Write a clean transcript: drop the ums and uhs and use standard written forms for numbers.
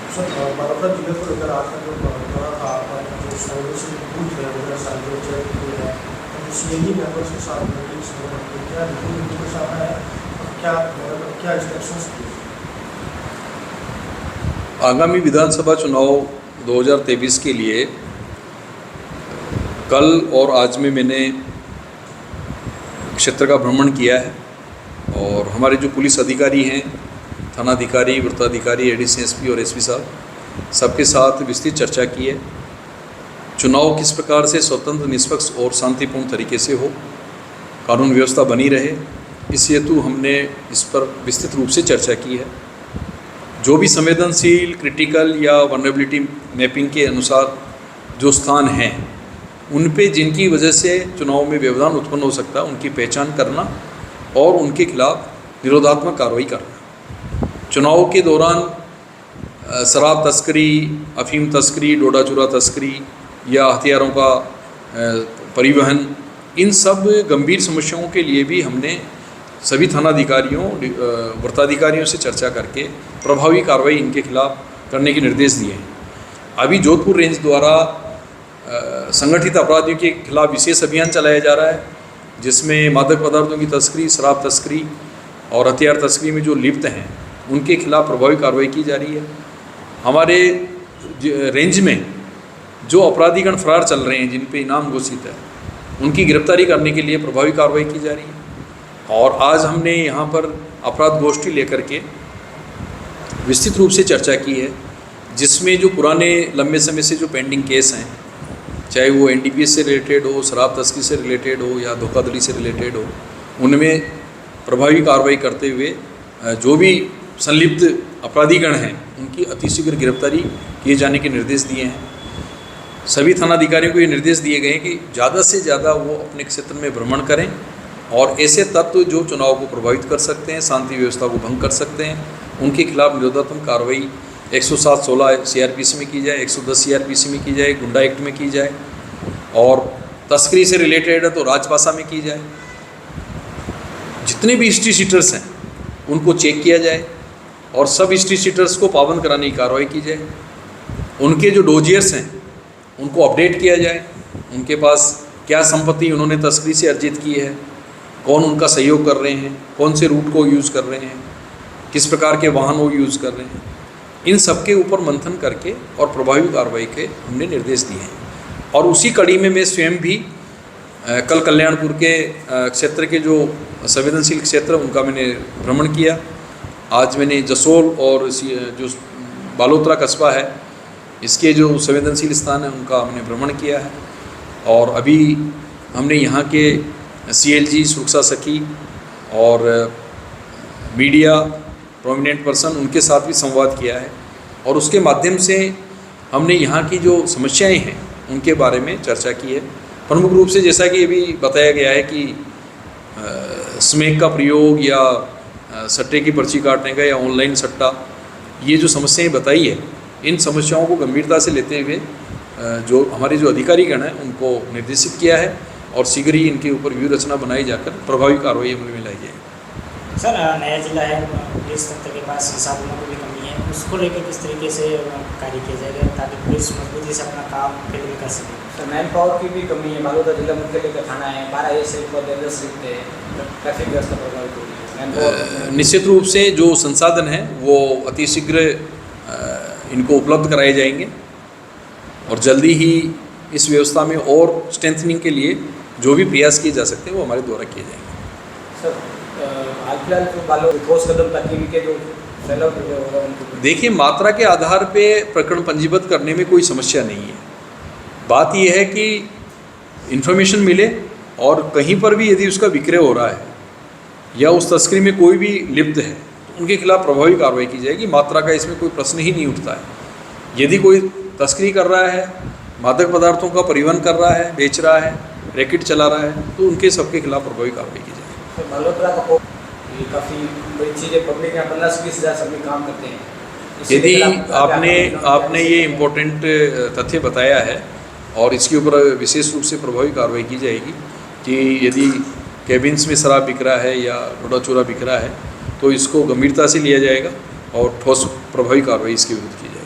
Sir Balaghat जिले को लेकर आज का जो बड़ा था जो संवेदनशील बूथ है वगैरह सारे जो चेक हुए हैं तो सीएजी मेंबर्स के साथ मीटिंग्स क्या रिपोर्ट उनके साथ है और क्या इंस्ट्रक्शंस दिए? आगामी विधानसभा चुनाव 2023 के लिए कल और आज में मैंने क्षेत्र का भ्रमण किया है और हमारे जो पुलिस अधिकारी हैं, थानाधिकारी, वृत्ताधिकारी, एडीसी एसपी और एसपी साहब, सबके साथ विस्तृत चर्चा की है। चुनाव किस प्रकार से स्वतंत्र, निष्पक्ष और शांतिपूर्ण तरीके से हो, कानून व्यवस्था बनी रहे, इस हेतु हमने इस पर विस्तृत रूप से चर्चा की है। जो भी संवेदनशील, क्रिटिकल या वल्नरेबिलिटी मैपिंग के अनुसार जो स्थान हैं, उन पे जिनकी वजह से चुनाव में व्यवधान उत्पन्न हो सकता है, उनकी पहचान करना और उनके खिलाफ निरोधात्मक कार्रवाई करना। चुनाव के दौरान शराब तस्करी, अफीम तस्करी, डोडा चूरा तस्करी या हथियारों का परिवहन, इन सब गंभीर समस्याओं के लिए भी हमने सभी थानाधिकारियों, वृत्ताधिकारियों से चर्चा करके प्रभावी कार्रवाई इनके खिलाफ करने के निर्देश दिए हैं। अभी जोधपुर रेंज द्वारा संगठित अपराधियों के खिलाफ विशेष अभियान चलाया जा रहा है, जिसमें मादक पदार्थों की तस्करी, शराब तस्करी और हथियार तस्करी में जो लिप्त हैं, उनके खिलाफ प्रभावी कार्रवाई की जा रही है। हमारे रेंज में जो अपराधीगण फरार चल रहे हैं, जिन पे इनाम घोषित है, उनकी गिरफ्तारी करने के लिए प्रभावी कार्रवाई की जा रही है। और आज हमने यहाँ पर अपराध गोष्ठी लेकर के विस्तृत रूप से चर्चा की है, जिसमें जो पुराने लंबे समय से जो पेंडिंग केस हैं, चाहे वो एनडीपीएस से रिलेटेड हो, शराब तस्करी से रिलेटेड हो या धोखाधड़ी से रिलेटेड हो, उनमें प्रभावी कार्रवाई करते हुए जो भी संलिप्त अपराधीगण हैं, उनकी अतिशीघ्र गिरफ्तारी किए जाने के निर्देश दिए हैं। सभी थानाधिकारियों को ये निर्देश दिए गए हैं कि ज़्यादा से ज़्यादा वो अपने क्षेत्र में भ्रमण करें और ऐसे तत्व जो चुनाव को प्रभावित कर सकते हैं, शांति व्यवस्था को भंग कर सकते हैं, उनके खिलाफ निरोधात्मक कार्रवाई 107(16) सीआरपीसी में की जाए, 110 सीआरपीसी में की जाए, गुंडा एक्ट में की जाए, और तस्करी से रिलेटेड है तो राजभाषा में की जाए। जितने भी हिस्ट्री शीटर्स हैं उनको चेक किया जाए और सब हिस्ट्री शीटर्स को पाबंद कराने की कार्रवाई की जाए। उनके जो डोजियर्स हैं उनको अपडेट किया जाए, उनके पास क्या संपत्ति उन्होंने तस्करी से अर्जित की है, कौन उनका सहयोग कर रहे हैं, कौन से रूट को यूज़ कर रहे हैं, किस प्रकार के वाहन वो यूज़ कर रहे हैं, इन सब के ऊपर मंथन करके और प्रभावी कार्रवाई के हमने निर्देश दिए हैं। और उसी कड़ी में मैं स्वयं भी कल कल्याणपुर के क्षेत्र के जो संवेदनशील क्षेत्र उनका मैंने भ्रमण किया। आज मैंने जसोल और जो बालोतरा कस्बा है, इसके जो संवेदनशील स्थान है उनका हमने भ्रमण किया है। और अभी हमने यहाँ के सीएलजी, सुरक्षा सखी और मीडिया प्रोमिनेंट पर्सन, उनके साथ भी संवाद किया है और उसके माध्यम से हमने यहाँ की जो समस्याएं हैं उनके बारे में चर्चा की है। प्रमुख रूप से जैसा कि अभी बताया गया है कि स्मैक का प्रयोग या सट्टे की पर्ची काटने का या ऑनलाइन सट्टा, ये जो समस्याएं बताई है, इन समस्याओं को गंभीरता से लेते हुए जो हमारे जो अधिकारीगण हैं उनको निर्देशित किया है और शीघ्र ही इनके ऊपर व्यूह रचना बनाई जाकर प्रभावी कार्रवाई अमल में लाई जाएगी। सर, नया जिला है, पुलिस तंत्र के पास संसाधनों की भी कमी है, उसको लेकर किस तरीके से कार्य किया जाएगा ताकि पुलिस मजबूती से अपना काम फिर भी कर सके? सर, मैन पावर की भी कमी है। बालोदा जिला मुख्यालय का थाना है, 12 एएसआई पद, 10 रिक्त है, ट्रैफिक व्यवस्था प्रभावित हो रही है। निश्चित रूप से जो संसाधन हैं वो अतिशीघ्र इनको उपलब्ध कराए जाएंगे और जल्दी ही इस व्यवस्था में और स्ट्रेंथनिंग के लिए जो भी प्रयास किए जा सकते हैं वो हमारे द्वारा किए जाएंगे। सर, हाल फिलहाल जो बालोद ठोस कदम ताकि इनके जो फैलाव होगा उनको, देखिए, मात्रा के आधार पे प्रकरण पंजीबद्ध करने में कोई समस्या नहीं है। बात यह है कि इन्फॉर्मेशन मिले और कहीं पर भी यदि उसका विक्रय हो रहा है या उस तस्करी में कोई भी लिप्त है तो उनके खिलाफ प्रभावी कार्रवाई की जाएगी। मात्रा का इसमें कोई प्रश्न ही नहीं उठता है। यदि कोई तस्करी कर रहा है, मादक पदार्थों का परिवहन कर रहा है, बेच रहा है, रैकेट चला रहा है, तो उनके सबके खिलाफ प्रभावी कार्रवाई की जाएगी। तो बालोतरा का काफ़ी बड़ी चीज़ें, पब्लिक यहाँ 15-20 हज़ार सभी काम करते हैं। यदि आपने ये इम्पोर्टेंट तथ्य बताया है और इसके ऊपर विशेष रूप से प्रभावी कार्रवाई की जाएगी कि यदि कैबिन्स में शराब बिक रहा है या डोडा चूरा बिक रहा है तो इसको गंभीरता से लिया जाएगा और ठोस प्रभावी कार्रवाई इसके विरुद्ध की जाएगी।